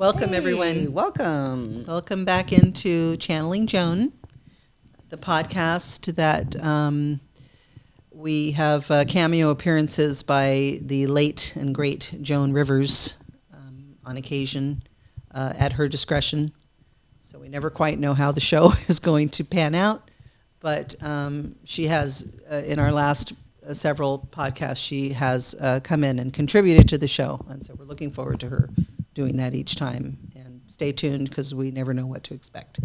Welcome, everyone. Welcome. Welcome back into Channeling Joan, the podcast that we have cameo appearances by the late and great Joan Rivers on occasion at her discretion. So we never quite know how the show is going to pan out, but she has, in our last several podcasts, she has come in and contributed to the show, and so we're looking forward to her doing that each time. And stay tuned because we never know what to expect.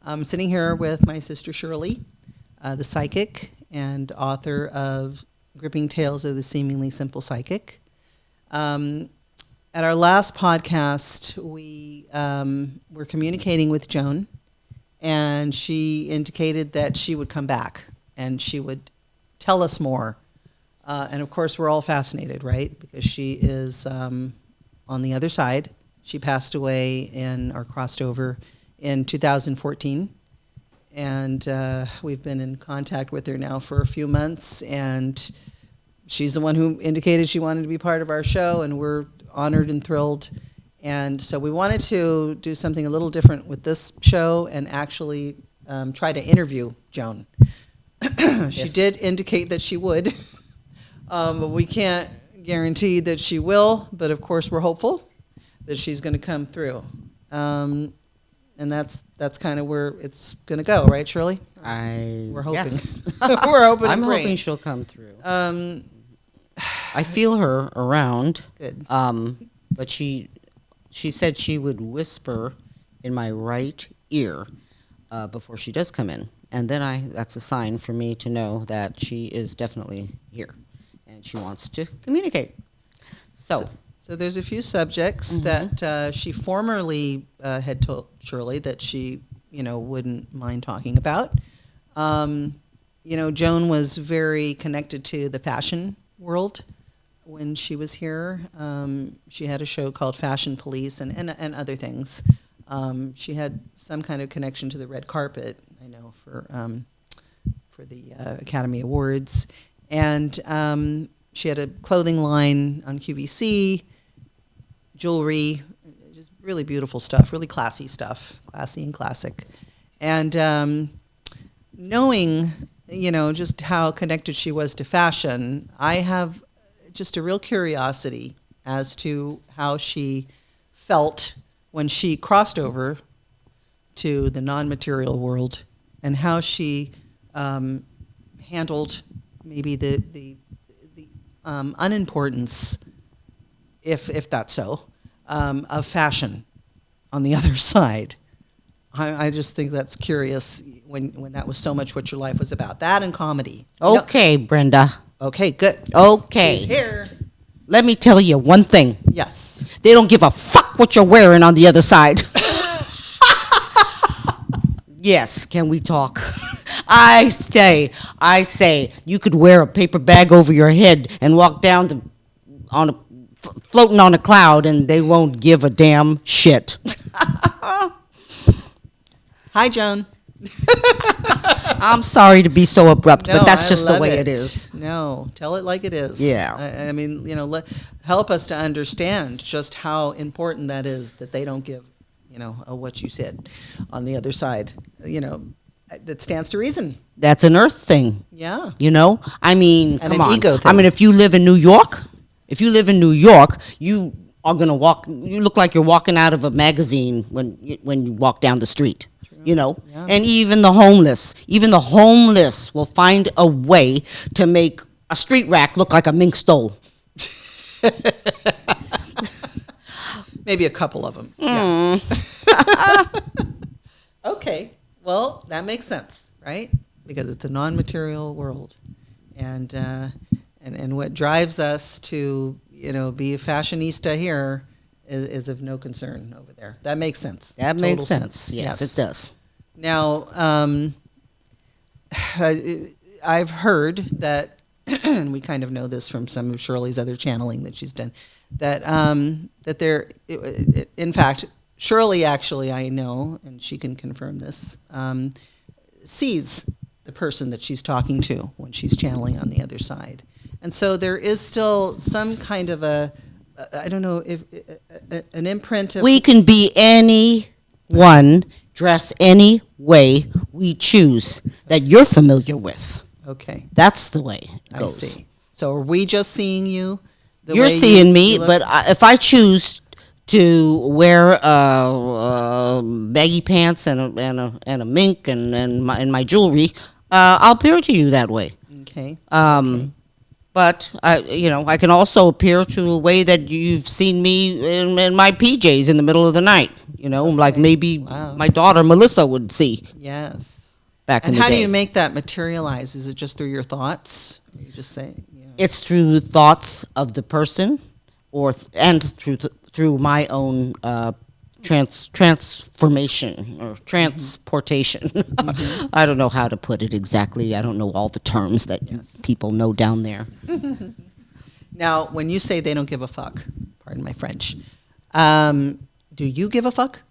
I'm sitting here with my sister Shirley, the psychic and author of Gripping Tales of the Seemingly Simple Psychic. At our last podcast, we were communicating with Joan, and she indicated that she would come back and she would tell us more. And of course, we're all fascinated, right? Because she is on the other side. She passed away crossed over in 2014. And we've been in contact with her now for a few months. And she's the one who indicated she wanted to be part of our show. And we're honored and thrilled. And so we wanted to do something a little different with this show and actually try to interview Joan. She did indicate that she would. But we can't guarantee that she will, but of course we're hopeful that she's going to come through. And that's kind of where it's going to go, right, Shirley? We're hoping. Yes. We're hoping. I'm hoping she'll come through. I feel her around. Good. But she said she would whisper in my right ear before she does come in. And then that's a sign for me to know that she is definitely here. And she wants to communicate. So there's a few subjects that she formerly had told Shirley that she, wouldn't mind talking about. Joan was very connected to the fashion world when she was here. She had a show called Fashion Police and other things. She had some kind of connection to the red carpet, I know, for the Academy Awards. And she had a clothing line on QVC, jewelry, just really beautiful stuff, really classy stuff, classy and classic. And knowing, just how connected she was to fashion, I have just a real curiosity as to how she felt when she crossed over to the non-material world and how she handled maybe the unimportance, if that's so, of fashion on the other side. I just think that's curious when that was so much what your life was about. That and comedy. Okay, Brenda. Okay, good. Okay. She's here. Let me tell you one thing. Yes. They don't give a fuck what you're wearing on the other side. Yes, can we talk? I say, you could wear a paper bag over your head and walk down floating on a cloud, and they won't give a damn shit. Hi, Joan. I'm sorry to be so abrupt, No, but that's I just the love way it is. No, tell it like it is. Yeah. I mean, help us to understand just how important that is that they don't give, what you said on the other side. That stands to reason. That's an earth thing. Yeah. I mean, And come an on. ego thing. I mean, if you live in New York, you are going to walk, you look like you're walking out of a magazine when you walk down the street. Yeah. And even the homeless will find a way to make a street rat look like a mink stole. Maybe a couple of them. Yeah. Okay. Well, that makes sense, right? Because it's a non-material world. And what drives us to, be a fashionista here is of no concern over there. That makes sense. That makes sense. Yes, it does. Now, I've heard that, and we kind of know this from some of Shirley's other channeling that she's done, that there, in fact, Shirley actually, I know, and she can confirm this, sees the person that she's talking to when she's channeling on the other side. And so there is still some kind of a I don't know if an imprint of We can be anyone, dress any way we choose that you're familiar with. okay, That's the way it I goes. see. So are we just seeing you? The You're way seeing me, you look? but if I choose to wear baggy pants and a mink and my jewelry, I'll appear to you that way. Okay. But I can also appear to a way that you've seen me in my PJs in the middle of the night. Like maybe Wow. my daughter Melissa would see Yes. back in And the how day. do you make that materialize? Is it just through your thoughts? Or you just say, It's through thoughts of the person, and through my own transformation or transportation. I don't know how to put it exactly. I don't know all the terms that people know down there. Now, when you say they don't give a fuck, pardon my French, do you give a fuck?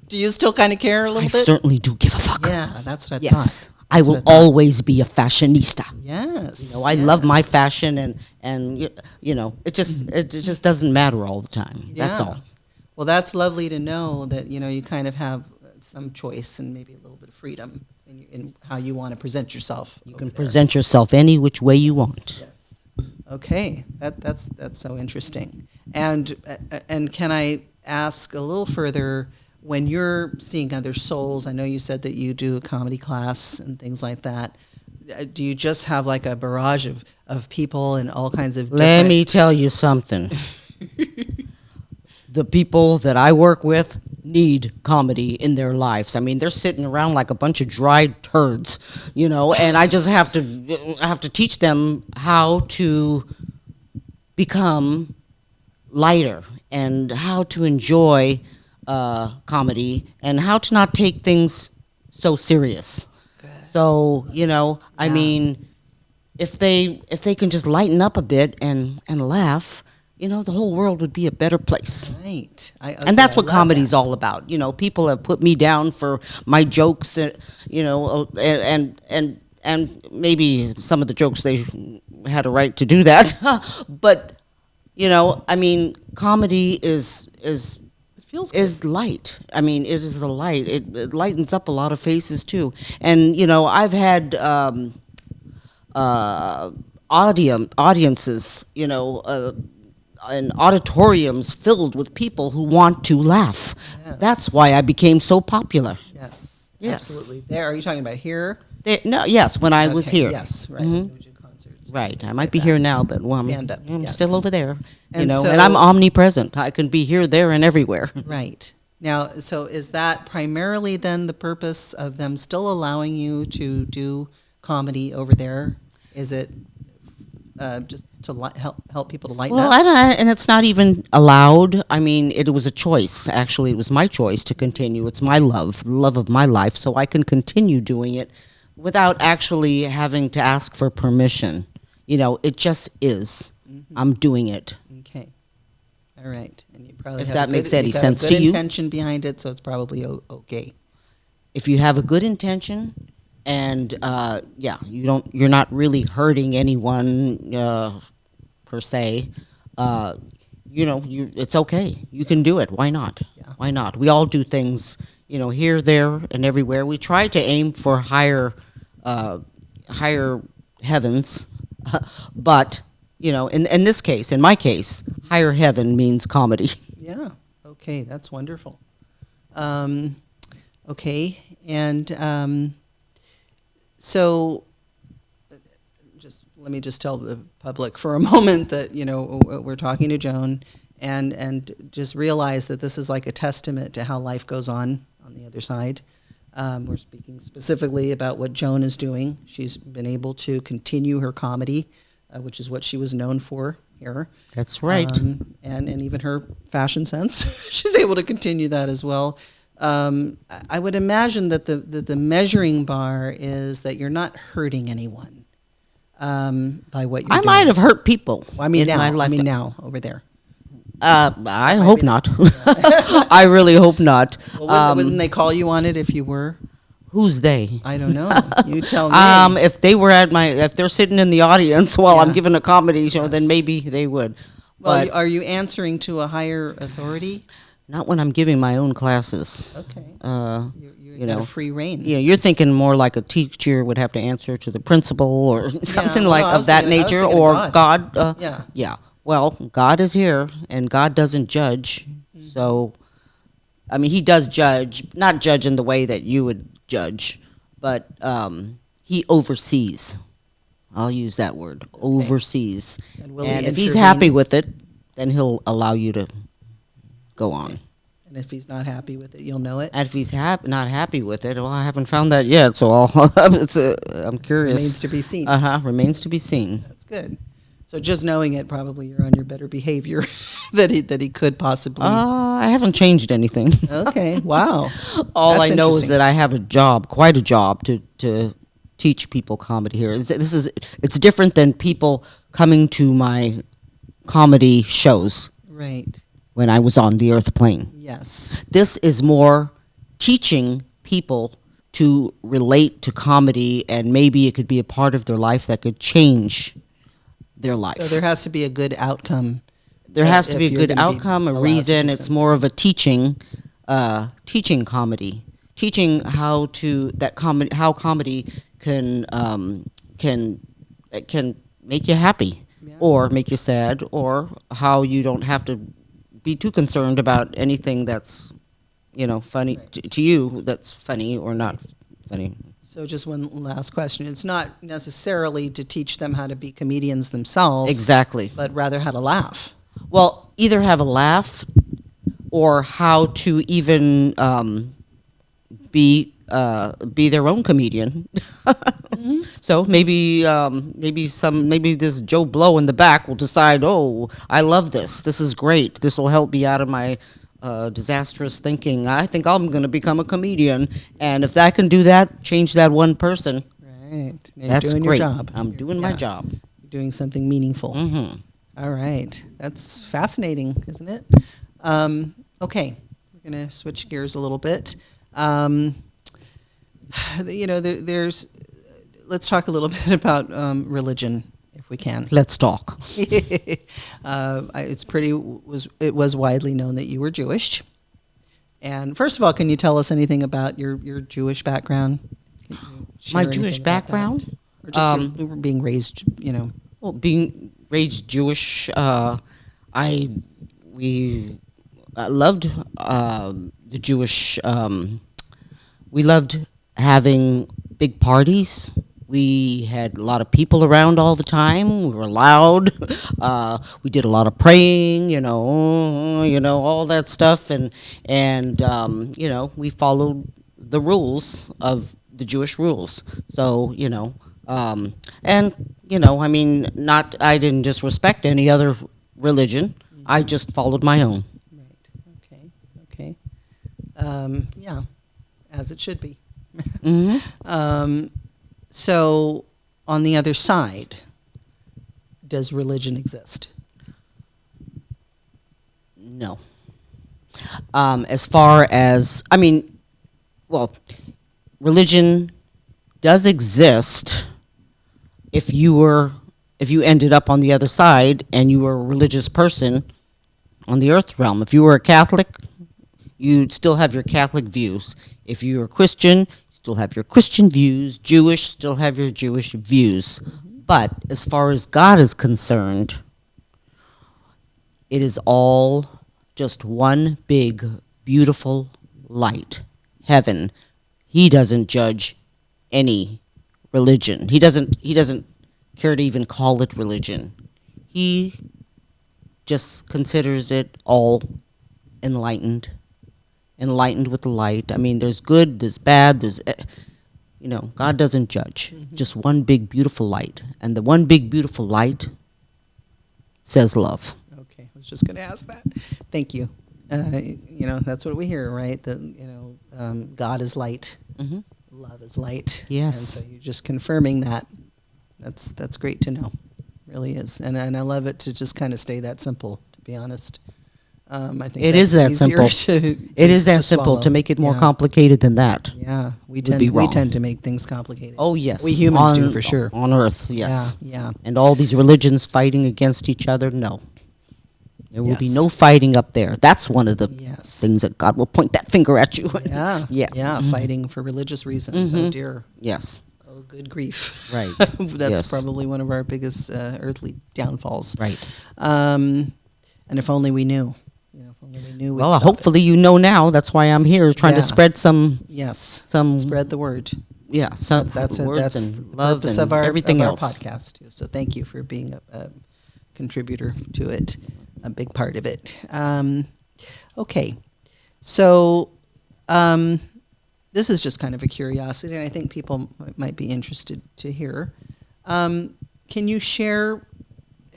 Do you still kind of care a little I bit? certainly do give a fuck. Yeah, that's what I Yes, thought. I will always be a fashionista. Yes. I love my yes. fashion, and it just doesn't matter all the time. That's Yeah. all. Well, that's lovely to know that, you kind of have some choice and maybe a little bit of freedom in how you want to present yourself. You can present yourself any which way you want. Yes. Okay, that's so interesting. And can I ask a little further, when you're seeing other souls, I know you said that you do a comedy class and things like that. Do you just have like a barrage of people and all kinds of Let different- me tell you something. The people that I work with need comedy in their lives. I mean, they're sitting around like a bunch of dried turds, and I just have to teach them how to become lighter and how to enjoy comedy and how to not take things so serious. So, I mean, if they can just lighten up a bit and laugh, the whole world would be a better place. Right. And that's what I love comedy's that. all about. People have put me down for my jokes, and maybe some of the jokes they had a right to do that. But I mean, comedy is It feels good. is light. I mean, it is the light. It lightens up a lot of faces too. And I've had audiences, and auditoriums filled with people who want to laugh. Yes. That's why I became so popular. Yes. Yes. Absolutely. There. Are you talking about here? Yes, when I was Okay, here. Yes. Right. Mhm. We do concerts. Right, I Things might like be that. here now, but Stand up, I'm yes. still over there. And And I'm so- omnipresent. I can be here, there, and everywhere. Right. Now, so is that primarily then the purpose of them still allowing you to do comedy over there? Is it just to help people to lighten Well, up? and it's not even allowed. I mean, it was a choice. Actually, it was my choice to continue. It's my love of my life, so I can continue doing it without actually having to ask for permission. It just is. I'm doing it. Okay. All right. And you probably If have that a makes good- any you got sense a to good you. intention behind it, so it's probably okay. If you have a good intention, and you're not really hurting anyone per se. It's okay. You can do it. Why not? Yeah. Why not? We all do things, here, there, and everywhere. We try to aim for higher heavens, but in this case, in my case, higher heaven means comedy. Yeah. Okay. That's wonderful. Okay. And so let me just tell the public for a moment that, we're talking to Joan and just realize that this is like a testament to how life goes on the other side. We're speaking specifically about what Joan is doing. She's been able to continue her comedy, which is what she was known for here. That's right. And even her fashion sense, she's able to continue that as well. I would imagine that the measuring bar is that you're not hurting anyone by what you're I doing. might have hurt people. Well, I mean in now. my life. Now over there. I hope not. I really hope not. Well, wouldn't they call you on it if you were? Who's they? I don't know. You tell me. If they were if they're sitting in the audience while I'm Yeah. giving a comedy show, then Yes. maybe they would. Well, But are you answering to a higher authority? not when I'm giving my own classes. Okay. You You got know, a free reign. yeah, you're thinking more like a teacher would have to answer to the principal or something well, like I of was that thinking- I was nature, thinking of or God. God. Yeah. Yeah. Well, God is here, and God doesn't judge. So, I mean, He does judge, not judge in the way that you would judge, but He oversees. I'll use that word, oversees. And will he And if He's intervene? happy with it, then He'll allow you to go on. And if he's not happy with it, you'll know it. And if he's not happy with it, well, I haven't found that yet, so I'm curious. Remains to be seen. Remains to be seen. That's good. So just knowing it, probably you're on your better behavior that he could possibly. I haven't changed anything. Okay. Wow. All That's I know is interesting. that I have a job, quite a job, to teach people comedy here. It's different than people coming to my comedy shows Right. when I was on the earth plane. Yes. This is more teaching people to relate to comedy, and maybe it could be a part of their life that could change their life. So there has to be a good outcome. There has to if be a you're good gonna be outcome, a allowed to reason. do It's something. more of a teaching comedy, teaching how comedy can make you happy, Yeah. or make you sad, or how you don't have to be too concerned about anything that's funny to you, that's funny or not funny. So just one last question. It's not necessarily to teach them how to be comedians themselves. Exactly. But rather how to laugh. Well, either have a laugh, or how to even be their own comedian. So maybe this Joe Blow in the back will decide, oh, I love this. This is great. This will help me out of my disastrous thinking. I think I'm going to become a comedian, and if that can do that, change that one person. Right. Now That's you're doing great. your job. I'm doing my job. You're doing something meaningful. Mm-hmm. All right. That's fascinating, isn't it? Okay. We're going to switch gears a little bit. There's. Let's talk a little bit about religion, if we can. Let's talk. It was widely known that you were Jewish. And first of all, can you tell us anything about your Jewish background? Can you share My anything Jewish about that? background? Or just you were being raised, Well, being raised Jewish, we loved the Jewish. We loved having big parties. We had a lot of people around all the time. We were loud. We did a lot of praying, all that stuff, and we followed the rules of the Jewish rules. So, I didn't disrespect any other religion. I just followed my own. Right. Okay. Yeah, as it should be. Mm-hmm. So, on the other side, does religion exist? No. As far as, religion does exist if you ended up on the other side and you were a religious person on the earth realm. If you were a Catholic, you'd still have your Catholic views. If you were a Christian, still have your Christian views. Jewish, still have your Jewish views. But as far as God is concerned, it is all just one big, beautiful light, heaven. He doesn't judge any religion. He doesn't care to even call it religion. He just considers it all enlightened with the light. I mean, there's good, there's bad, God doesn't judge. Just one big, beautiful light. And the one big, beautiful light says love. Okay, I was just going to ask that. Thank you. That's what we hear, right? That, God is light. Mm-hmm. Love is light. Yes. And so you're just confirming that. That's great to know. Really is. And I love it to just kind of stay that simple, to be honest. I think It is that easier simple. to It is that to simple. swallow. To make it more Yeah. complicated than that. Yeah, we be wrong. tend to make things complicated. Oh, yes. We humans do, for sure. On earth, yes. Yeah. And all these religions fighting against each other, no. There will be Yes. no fighting up there. That's one of the Yes. things that God will point that finger at you. Yeah. Yeah. Yeah. Fighting for religious reasons. Oh dear. Yes. Oh, good grief. Right. That's Yes. probably one of our biggest earthly downfalls. Right. And if only we knew. If only we knew. We'd Well, stop hopefully you know now. That's why I'm here, trying to Yeah. spread some, Yes. some Spread the word. some That's words that's and the love purpose and of our everything of our else. podcast too. So thank you for being a contributor to it, a big part of it. Okay, so this is just kind of a curiosity, and I think people might be interested to hear. Can you share?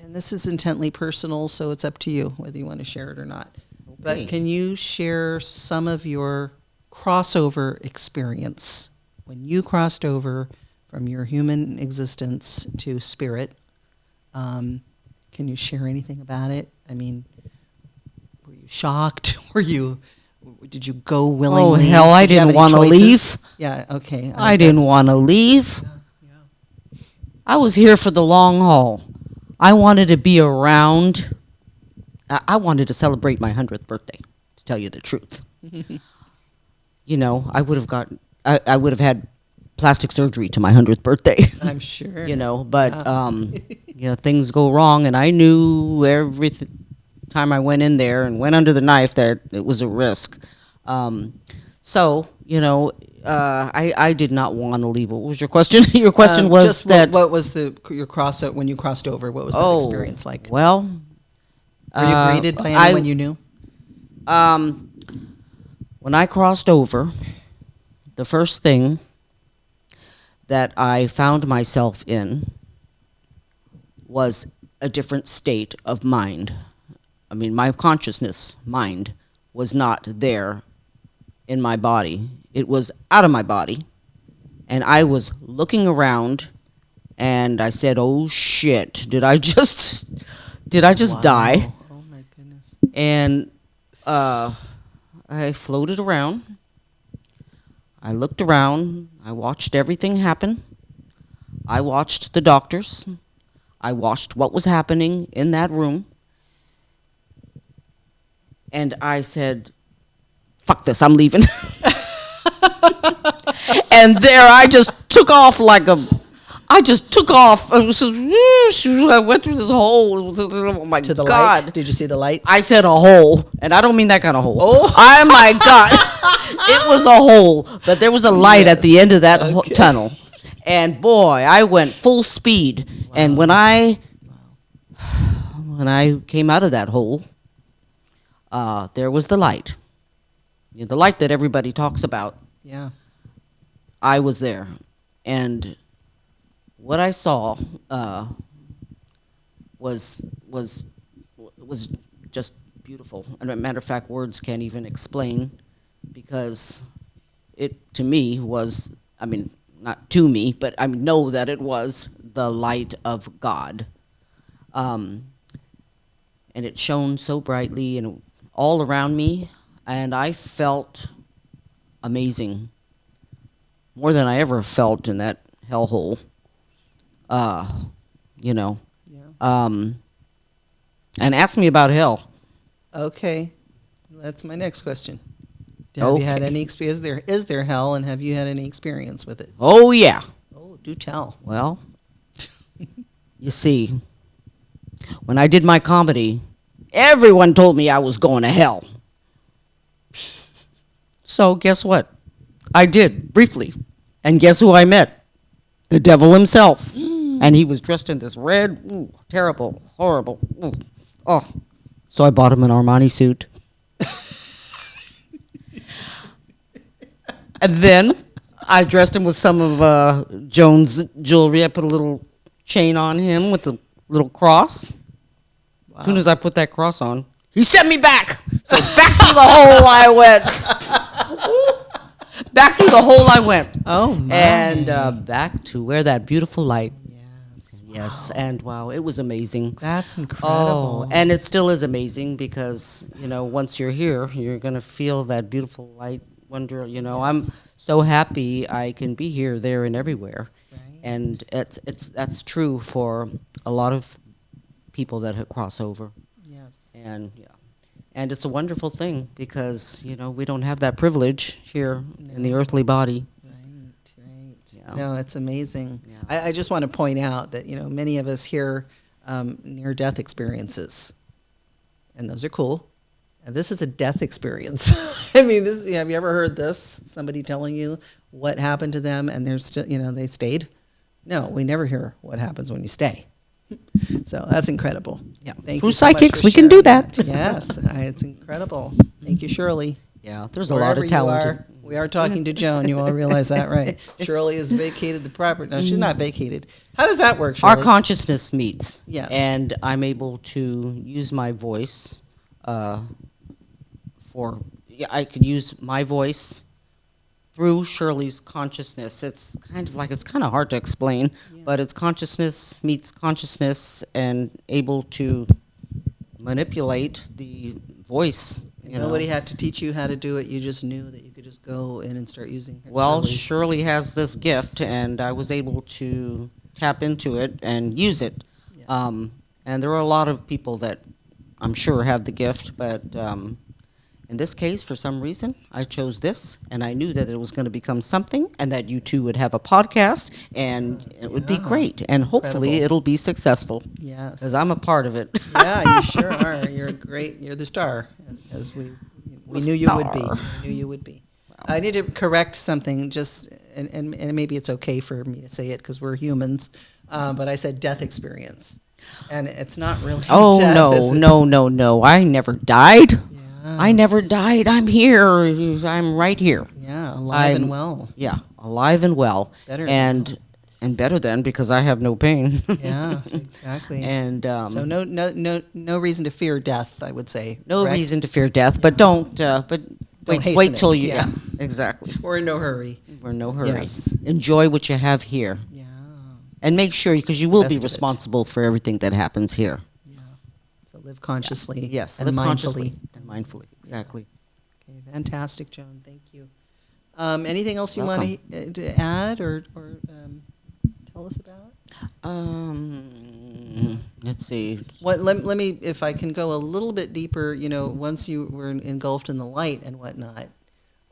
And this is intently personal, so it's up to you whether you want to share it or not. Okay. But can you share some of your crossover experience when you crossed over from your human existence to spirit? Can you share anything about it? I mean, were you shocked? Did you go willingly? Oh, hell, I Did you have didn't any want to choices? leave. Yeah, okay. I didn't want to leave. Yeah. I was here for the long haul. I wanted to be around. I wanted to celebrate my 100th birthday, to tell you the truth. I would have had plastic surgery to my 100th birthday. I'm sure. But things go wrong, and I knew every time I went in there and went under the knife that it was a risk. I did not want to leave. What was your question? Your question was just that. what was your when you crossed over? What was that experience like? Well, Were you greeted by anyone you knew? When I crossed over, the first thing that I found myself in was a different state of mind. I mean, my consciousness, mind, was not there in my body. It was out of my body. And I was looking around, and I said, oh, shit, did I just Wow. die? Oh, my goodness. And I floated around. I looked around. I watched everything happen. I watched the doctors. I watched what was happening in that room. And I said, fuck this, I'm leaving. And there I just took off I went through this hole. Oh my To the God. light? Did you see the light? I said a hole, and I don't mean that kind of hole. Oh. Oh my God. It was a hole, but there was a light at the end of that tunnel. And boy, I went full speed. Wow. And when I came out of that hole, there was the light. The light that everybody talks about. Yeah. I was there. And what I saw was just beautiful. And as a matter of fact, words can't even explain, because it, to me, was, I mean, not to me, but I know that it was the light of God. And it shone so brightly and all around me, and I felt amazing, more than I ever felt in that hellhole. Yeah. And ask me about hell. Okay. That's my next question. Have you had any experience? Is there hell, and have you had any experience with it? Oh, yeah. Oh, do tell. Well, you see, when I did my comedy, everyone told me I was going to hell. So guess what? I did, briefly. And guess who I met? The devil himself. And he was dressed in this red, terrible, horrible. Oh. So I bought him an Armani suit. And then I dressed him with some of Joan's jewelry. I put a little chain on him with a little cross. Wow. As soon as I put that cross on, he sent me back. So back through the hole I went. Back through the hole I went. Oh, my. And back to where that beautiful light. Yes. Yes, Wow. And wow, it was amazing. That's incredible. Oh, and it still is amazing, because, once you're here, you're going to feel that beautiful light, wonder, Yes. I'm so happy I can be here, there, and everywhere. Right. And that's true for a lot of people that cross over. Yeah. Yes. And yeah, and it's a wonderful thing because we don't have that privilege here in the No. earthly body. Right. Yeah. No, it's amazing. Yeah. I just want to point out that, many of us hear near-death experiences, and those are cool. And this is a death experience. I mean, have you ever heard this? Somebody telling you what happened to them and they're still, they stayed? No, we never hear what happens when you stay. So that's incredible. Yeah. Thank Through you so much psychics, for we can do sharing that. Yes, it's incredible. Thank you, Shirley. Yeah, there's a lot Wherever of you talent. are, we are talking to Joan. You all realize that, right? Shirley has vacated the property. No, she's not vacated. How does that work, Shirley? Our consciousness meets. Yes. And I'm able to use my voice I could use my voice through Shirley's consciousness. It's kind of hard to explain, Yeah. but it's consciousness meets consciousness and able to manipulate the voice. And nobody had to teach you how to do it. You just knew that you could just go in and start using her. Well, Shirley's. Shirley has this gift, and I was able to tap into it and use it. Yeah. And there are a lot of people that I'm sure have the gift, but in this case, for some reason, I chose this, and I knew that it was going to become something, and that you two would have a podcast, and it would be Yeah. great, and hopefully Incredible. it'll be successful, Yes. because I'm a part of it. Yeah, you sure are. You're great. You're the star, as we knew you would be. Star. We knew you would be. Wow. I need to correct something, and maybe it's okay for me to say it because we're humans, but I said death experience, and it's not really. Oh, death, is it? no! I never died. I never Yes. died. I'm here. I'm right here. Yeah, alive and I'm- well. Yeah, alive and well, Better and better than because I have no pain. Yeah, exactly. And So no reason to fear death, I would say. no correct? reason to fear death, but don't. hasten Wait it. till you. Yeah. Yeah, exactly. We're in no hurry. We're in no hurry. Yes. Enjoy what you have here, Yeah. and make sure because you will Best be of it. responsible for everything that happens here. Yeah. So live consciously. Yes, and live mindfully. consciously and mindfully. Exactly. Okay, fantastic, Joan. Thank you. Anything else you Welcome. want to add or tell us about? Let's see. Let me, if I can go a little bit deeper, once you were engulfed in the light and whatnot,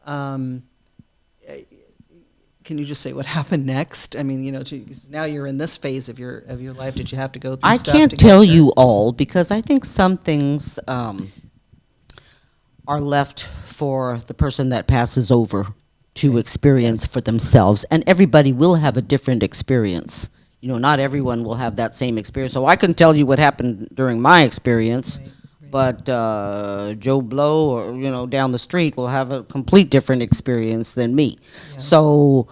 can you just say what happened next? I mean, now you're in this phase of your life. Did you have to go through I stuff can't to tell get there? you all because I think some things are left for the person that passes over to experience Yes. for themselves, and everybody will have a different experience. Not everyone will have that same experience. So I can tell you what happened during my experience, Right. but Joe Blow or down the street will have a complete different experience than me. Yeah. So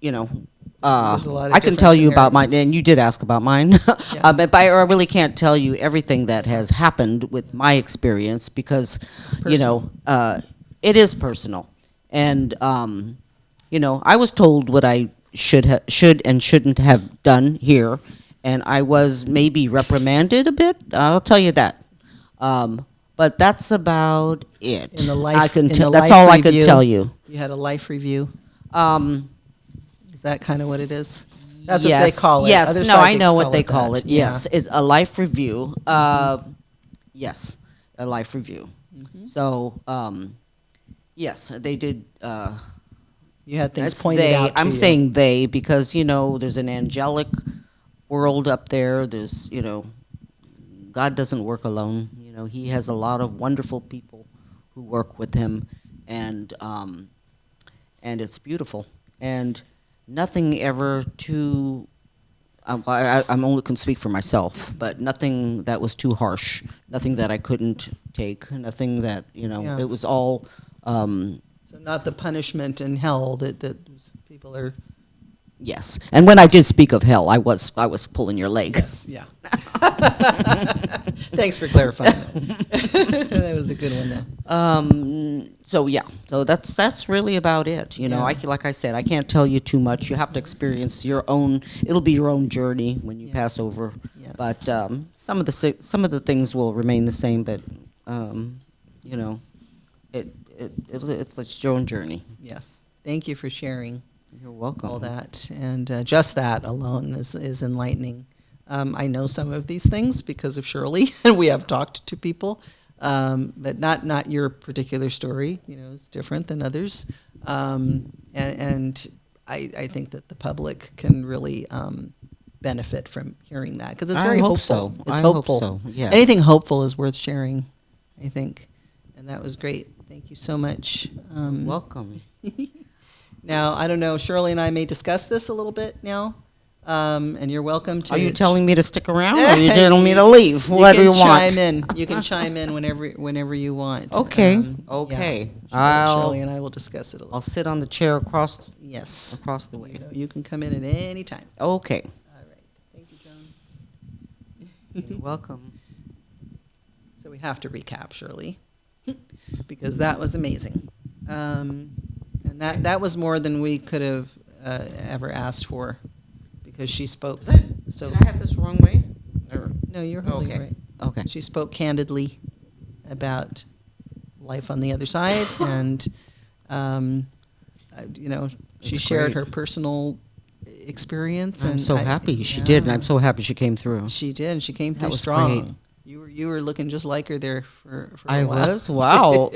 There's a lot of I can different tell you about mine, scenarios. and you did ask about mine. Yeah. But I really can't tell you everything that has happened with my experience because, Personal. it is personal. And, I was told what I should and shouldn't have done here, and I was maybe reprimanded a bit. I'll tell you that. But that's about it. In the life, I can in tell. the That's life all I review, could tell you. You had a life review. Um, Is that kind of what it is? That's what they yes, call it. Yes, Other no, I psychics know what they call that. it. Yeah. Yes, it's a life review. Yes, a life review. Mhm. So, yes, they did. You had things That's pointed they. out to I'm you. saying they because there's an angelic world up there. There's God doesn't work alone. He has a lot of wonderful people who work with him, and it's beautiful. And nothing ever too. I'm only can speak for myself, but nothing that was too harsh. Nothing that I couldn't take. Nothing that Yeah. It was all. So not the punishment in hell that people are. Yes, and when I did speak of hell, I was pulling your leg. Yes, yeah. Thanks for clarifying that. That was a good one, though. So yeah, so that's really about it. Yeah. Like I said, I can't tell you too much. You have to experience your own. It'll be your own journey when you Yes. pass over. Yes. But some of the things will remain the same. But it's your own journey. Yes. Thank you for sharing You're welcome. all that. And just that alone is enlightening. I know some of these things because of Shirley, and we have talked to people, but not your particular story. You know, it's different than others, and I think that the public can really benefit from hearing that because it's very hope hopeful. so. It's I hope hopeful. so, yes. Anything hopeful is worth sharing, I think, and that was great. Thank you so much. Welcome. Now, I don't know, Shirley and I may discuss this a little bit now, and you're welcome to. Are you telling me to stick around, or are you telling me to leave? What do you want? You can chime in whenever you want. Okay. Okay. Shirley and I will discuss it a little. I'll sit on the chair across Yes. the way. You can come in at any time. Okay. All right. Thank you, Joan. You're welcome. So we have to recap, Shirley, because that was amazing. And that was more than we could have ever asked for, because she spoke. So Did I have this wrong way? no, you're holding it Okay. right. Okay. She spoke candidly about life on the other side, and she That's shared great. her personal experience. I'm and so happy she did, and I'm so happy she came through. She did, and she came through was strong. great. You were looking just like her there for I a while. was? Wow.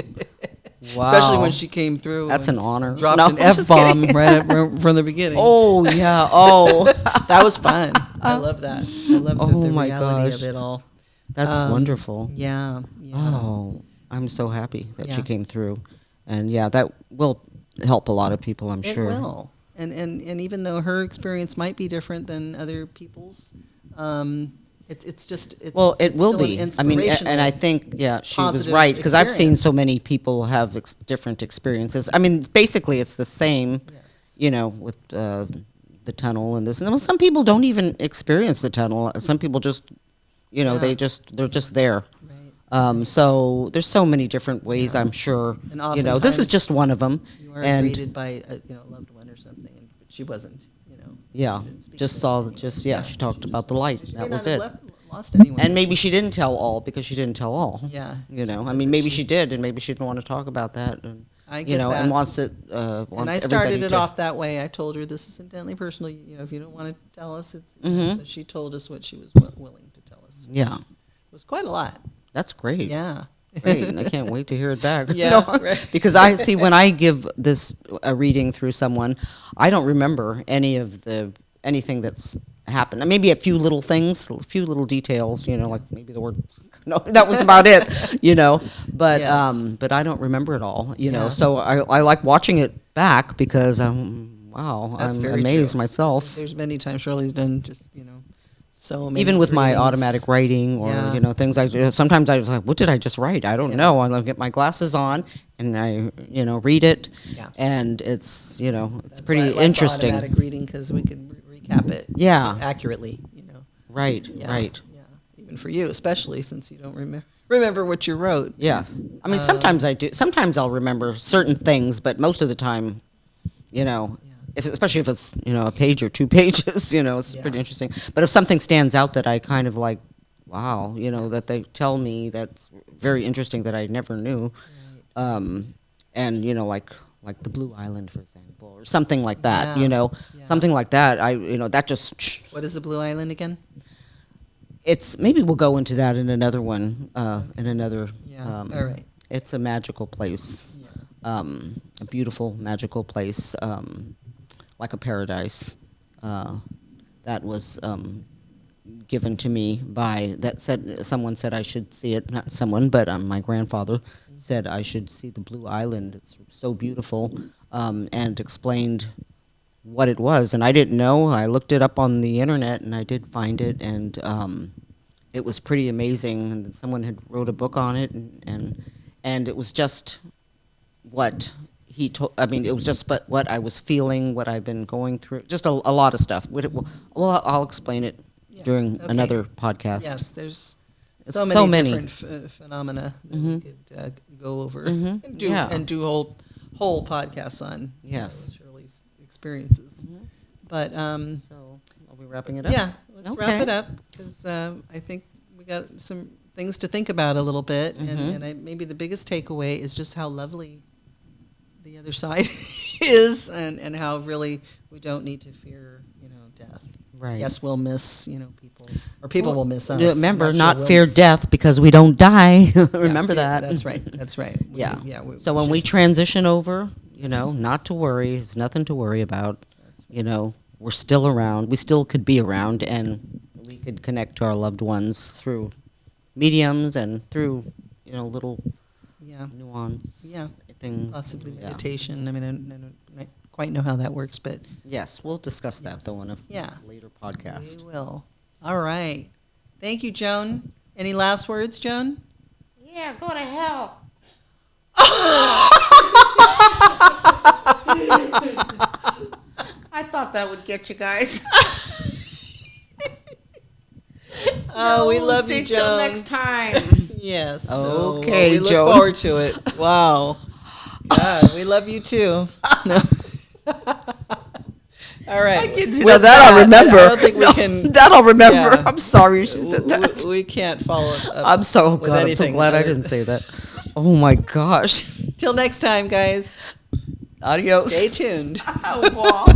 Wow. Especially when she came through. That's and an honor. Dropped No, an I'm just F-bomb kidding. from the beginning. Oh, yeah. Oh. That was fun. I love that. I love Oh the my reality gosh. of it all. That's wonderful. Yeah. Oh, I'm so happy that she Yeah. came through. And yeah, that will help a lot of people, I'm It sure. will. And even though her experience might be different than other people's, it's Well, it it's will still an be. I mean, and I inspirational- think, yeah, she was positive right, because I've seen so experience. many people have different experiences. I mean, basically, it's the same, Yes. with the tunnel and this. And well, some people don't even experience the tunnel. Some people just, Yeah. they're just there. Right. So there's so many different ways, I'm sure. And This is oftentimes just one of them. You are And greeted by a loved one or something, but she wasn't. yeah, she didn't speak just to saw, anyone. she talked about the light. She may That not was have it. lost anyone. And but maybe she didn't tell all, because she didn't tell all. Yeah. I She mean, said maybe that she did, and maybe she didn't want to talk about that. And, I get that. and wants it. And I started it off that way. I told her, this is intently personal. If you don't want to tell us, it's. Mhm. So she told us what she was willing to tell us. Yeah, It was quite a lot. that's great. Yeah. Great, and I can't wait to hear it back. Yeah, right. Because I see, when I give this a reading through someone, I don't remember anything that's happened. Maybe a few little things, a few little details. Like maybe the word. No, that was about it. But Yes. but I don't remember it all. Yeah. So I like watching it back, because wow, That's I'm very amazed true. myself. There's many times Shirley's done just, so many. Even with my readings. automatic writing, or Yeah. things sometimes I was like, what did I just write? I don't Yeah. know. I'll get my glasses on and I read it, Yeah. and it's it's That's why pretty I like interesting. automatic reading, because we could recap it. Yeah. Accurately. Right, Yeah. right. Yeah. Even for you, especially since you don't remember what you wrote. Yeah. I mean, sometimes I do. Sometimes I'll remember certain things, but most of the time, especially if it's a page or 2 pages, it's Yeah. pretty interesting. But if something stands out that I kind of like, wow, that they tell me that's very interesting that I never knew, and like the Blue Island, for example, or something like that, Yeah. Yeah. something like that. That just. What is the Blue Island again? It's, maybe we'll go into that in another one, in another. Yeah. All right. It's a magical place, Yeah. a beautiful magical place, like a paradise, that was given to me someone said I should see it. Not someone, but my grandfather said I should see the Blue Island. It's so beautiful, and explained what it was, and I didn't know. I looked it up on the internet, and I did find it, and it was pretty amazing. And someone had wrote a book on it, and it was just what he told. I mean, it was just what I was feeling, what I've been going through, just a lot of stuff. Well, I'll explain it during okay. another podcast. Yes, there's It's so so many many. different phenomena that Mhm. we could go over Mhm. and do Yeah. whole podcasts on. Yes. Shirley's experiences. Mhm. But So, are we wrapping it up? yeah, let's wrap Okay. it up, because I think we got some things to think about a little bit, Mhm. and maybe the biggest takeaway is just how lovely the other side is, and how really we don't need to fear, death. Right. Yes, we'll miss, people, or people will miss us. Remember, I'm not sure we'll fear miss- death because we don't die. Yeah, Remember fear- that. That's right. That's right. Yeah. We So when we transition over, not to worry. It's nothing to worry about. We're still around. We still could be around, and we could connect to our loved ones through mediums and through, little yeah, nuance yeah, things. possibly Yeah. meditation. I mean, I don't quite know how that works, but Yes, we'll discuss that, though, in a Yeah. later podcast. we will. All right. Thank you, Joan. Any last words, Joan? Yeah, go to hell. I thought that would get you guys. Oh, we love you, Till Joan. next time. Yes. Okay, we look Joan. forward to it. Wow. God, we love you too. All right. With I'll remember. I don't think we can. That I'll remember. Yeah. I'm sorry she said that. We can't follow up. I'm so with glad. I'm so anything glad I other- didn't say that. Oh my gosh. Till next time, guys. Adios. Stay tuned. Oh, wow.